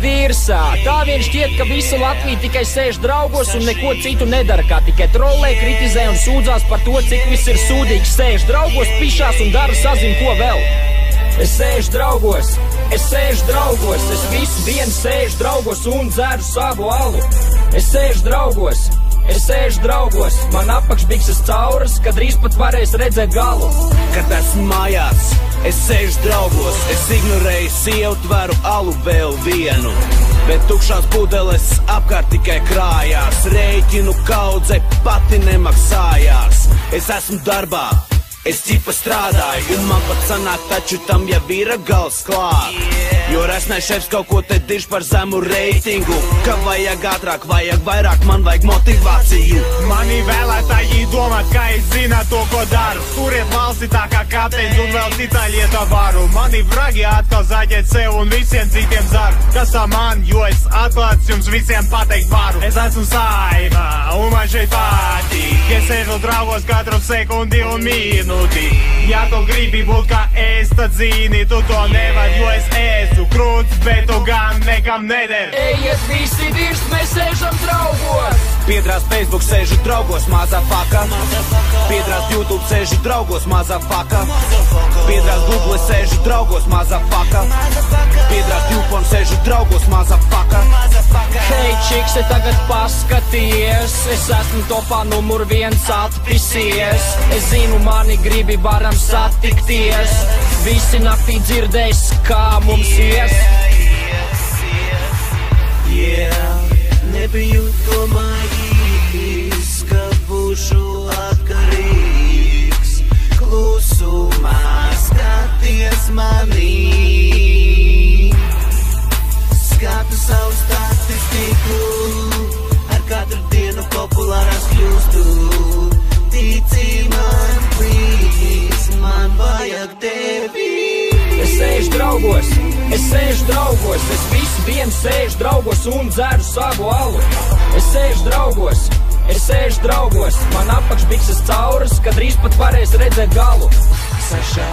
virsā. Tā vien šķiet, ka visa Latvija tikai sēž draugos un neko citu nedara, kā tikai trolē, kritizē un sūdzās par to, cik viss ir sūdīgs. Sēž draugos, pišās un dara sazin ko vēl. Es sēžu draugos, es visu dienu sēžu draugos un dzeru savu alu. Es sēžu draugos, man apakšbikses cauras, kad drīz pat varēs redzēt galu. Kad esmu mājās, es sēžu draugos, es ignorēju sievu, tveru alu vēl vienu. Bet tukšās pudeles apkārt tikai krājās, rēķinu kaudze pati nemaksājās. Es esmu darbā, es cipa strādāju, un man pat sanāk, taču tam jau ir gals klāt. Jo resnais šefs kaut ko te dirž par zemu reitingu, ka vajag ātrāk, vajag vairāk, man vajag motivāciju. Mani vēlētāji domā, ka es zinu to, ko daru. Turiet valsti tā kā kapteins un vēl citā lietā varu. Mani vragi atkal zaģēt sev un visiem citiem zaru. Kas tā man, jo es atklāts jums visiem pateikt varu. Es esmu Saima, un man šeit patīk. Es sēžu draugos katru sekundi un minūti. Ja tu gribi būt kā es, tad zini, tu to nevar, jo es esmu krūts, bet tu gan nekam neder. Ejiet visi virs, mēs sēžam draugos. Piedrās Facebook sēžu draugos, mazā faka. Piedrās YouTube sēžu draugos, mazā faka. Piedrās Google sēžu draugos, mazā faka. Piedrās Tupon sēžu draugos, mazā faka. Hei, čikse, tagad paskaties, es esmu topā numur 1 atpisies. Es zinu, mani gribi varam satikties. Visi naktī dzirdēs, kā mums ies. Nebiju domājis, ka būšu atkarīgs. Klusumā skaties manī. Skatu savu statistiku, ar katru dienu populārās kļūstu. Tici man, please, man vajag tevi. Es sēžu draugos, es visu dienu sēžu draugos un dzeru savu alu. Es sēžu draugos, man apakšbikses cauras, kad drīz pat varēs redzēt galu. Saša,